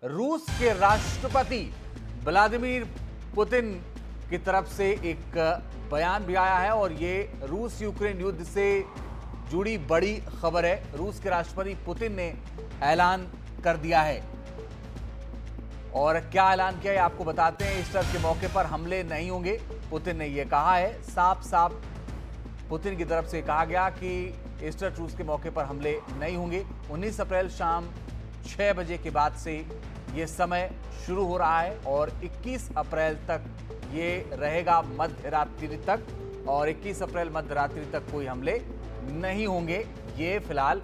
रूस के राष्ट्रपति व्लादिमीर पुतिन की तरफ से एक बयान भी आया है और ये रूस यूक्रेन युद्ध से जुड़ी बड़ी खबर है। रूस के राष्ट्रपति पुतिन ने ऐलान कर दिया है और क्या ऐलान किया है आपको बताते हैं। ईस्टर के मौके पर हमले नहीं होंगे, पुतिन ने यह कहा है। साफ साफ पुतिन की तरफ से कहा गया कि ईस्टर ट्रूस के मौके पर हमले नहीं होंगे। 19 अप्रैल शाम 6 बजे के बाद से ये समय शुरू हो रहा है और 21 अप्रैल तक ये रहेगा मध्य रात्रि तक, और 21 अप्रैल मध्य रात्रि तक कोई हमले नहीं होंगे, ये फिलहाल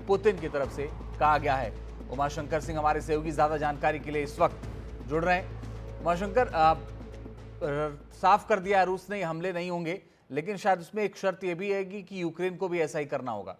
पुतिन की तरफ से कहा गया है। उमाशंकर सिंह हमारे सहयोगी ज्यादा जानकारी के लिए इस वक्त जुड़ रहे हैं। उमाशंकर, साफ कर दिया रूस ने हमले नहीं होंगे, लेकिन शायद उसमें एक शर्त यह भी है कि यूक्रेन को भी ऐसा ही करना होगा।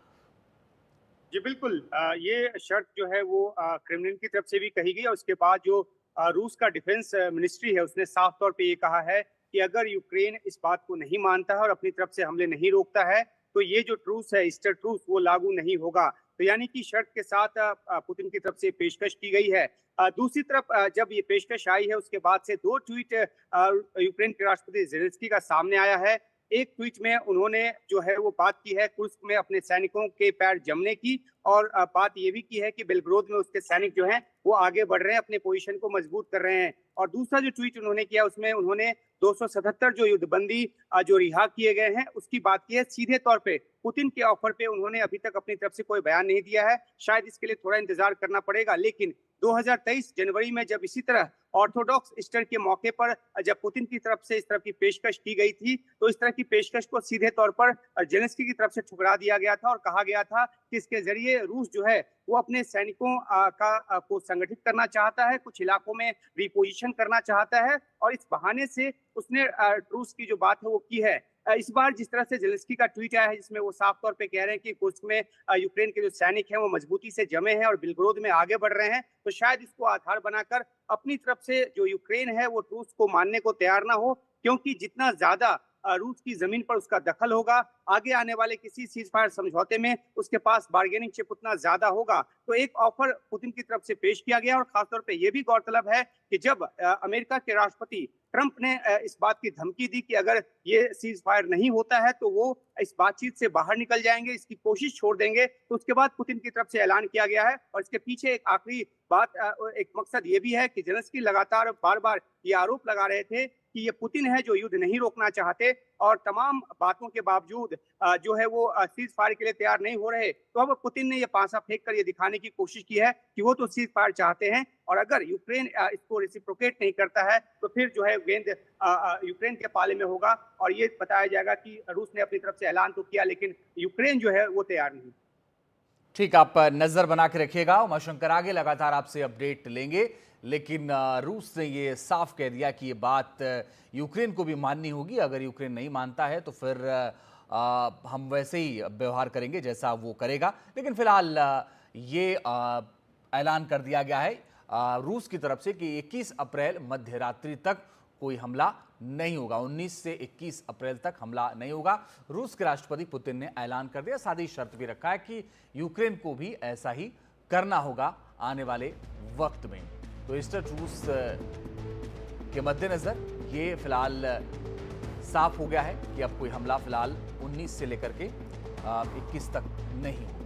जी बिल्कुल, ये शर्त जो है वो क्रेमलिन की तरफ से भी कही गई और उसके बाद जो रूस का डिफेंस मिनिस्ट्री है उसने साफ तौर पे ये कहा है कि अगर यूक्रेन इस बात को नहीं मानता है और अपनी तरफ से हमले नहीं रोकता है तो ये जो ट्रूस है, ईस्टर ट्रूस, वो लागू नहीं होगा। तो यानी कि शर्त के साथ पुतिन की तरफ से पेशकश की गई है। दूसरी तरफ जब ये पेशकश आई है उसके बाद से 2 ट्वीट यूक्रेन के राष्ट्रपति ज़ेलेंस्की का सामने आया है। एक ट्वीट में उन्होंने जो है वो बात की है कुर्स्क में अपने सैनिकों के पैर जमने की, और बात ये भी की है कि बेलग्रोद में उसके सैनिक जो हैं वो आगे बढ़ रहे हैं, अपने पोजीशन को मजबूत कर रहे हैं। और दूसरा जो ट्वीट उन्होंने किया उसमें उन्होंने 277 जो युद्धबंदी जो रिहा किए गए हैं उसकी बात की है। सीधे तौर पे पुतिन के ऑफर पे उन्होंने अभी तक अपनी तरफ से कोई बयान नहीं दिया है, शायद इसके लिए थोड़ा इंतजार करना पड़ेगा। लेकिन 2023 जनवरी में जब इसी तरह ऑर्थोडॉक्स ईस्टर के मौके पर जब पुतिन की तरफ से इस तरह की पेशकश की गई थी तो इस तरह की पेशकश को सीधे तौर पर ज़ेलेंस्की की तरफ से ठुकरा दिया गया था और कहा गया था कि इसके जरिए रूस जो है वो अपने सैनिकों को संगठित करना चाहता है, कुछ इलाकों में रिपोजिशन करना चाहता है, और इस बहाने से उसने रूस की जो बात है वो की है। इस बार जिस तरह से ज़ेलेंस्की का ट्वीट आया है जिसमें वो साफ तौर पे कह रहे हैं कि कुर्स्क में यूक्रेन के जो सैनिक हैं वो मजबूती से जमे हैं और बिलग्रोद में आगे बढ़ रहे हैं, तो शायद इसको आधार बनाकर अपनी तरफ से जो यूक्रेन है वो रूस को मानने को तैयार ना हो, क्योंकि जितना ज्यादा रूस की जमीन पर उसका दखल होगा, आगे आने वाले किसी सीज फायर समझौते में उसके पास बार्गेनिंग चिप उतना ज्यादा होगा। तो एक ऑफर पुतिन की तरफ से पेश किया गया और खासतौर पे ये भी गौरतलब है कि जब अमेरिका के राष्ट्रपति ट्रंप ने इस बात की धमकी दी कि अगर ये सीज फायर नहीं होता है तो वो इस बातचीत से बाहर निकल जाएंगे, इसकी कोशिश छोड़ देंगे, तो उसके बाद पुतिन की तरफ से ऐलान किया गया है। और इसके पीछे एक आखिरी बात, एक मकसद ये भी है कि ज़ेलेंस्की लगातार बार बार ये आरोप लगा रहे थे कि ये पुतिन है जो युद्ध नहीं रोकना चाहते, और तमाम बातों के बावजूद जो है वो सीज फायर के लिए तैयार नहीं हो रहे। तो अब पुतिन ने ये पासा फेंक कर ये दिखाने की कोशिश की है कि वो तो सीज फायर चाहते हैं, और अगर यूक्रेन इसको रेसिप्रोकेट नहीं करता है तो फिर जो है गेंद यूक्रेन के पाले में होगा, और ये बताया जाएगा कि रूस ने अपनी तरफ से ऐलान तो किया लेकिन यूक्रेन जो है वो तैयार नहीं। ठीक, आप नजर बना के रखिएगा। उमाशंकर आगे लगातार आपसे अपडेट लेंगे, लेकिन रूस ने ये साफ कह दिया कि ये बात यूक्रेन को भी माननी होगी। अगर यूक्रेन नहीं मानता है तो फिर हम वैसे ही व्यवहार करेंगे जैसा वो करेगा। लेकिन फिलहाल ये ऐलान कर दिया गया है रूस की तरफ से कि 21 अप्रैल मध्य रात्रि तक कोई हमला नहीं होगा। 19 से 21 अप्रैल तक हमला नहीं होगा, रूस के राष्ट्रपति पुतिन ने ऐलान कर दिया। साथ ही शर्त भी रखा है कि यूक्रेन को भी ऐसा ही करना होगा आने वाले वक्त में। तो ईस्टर ट्रूस के मद्देनजर ये फिलहाल साफ हो गया है कि अब कोई हमला फिलहाल 19 से लेकर के 21 तक नहीं होगा।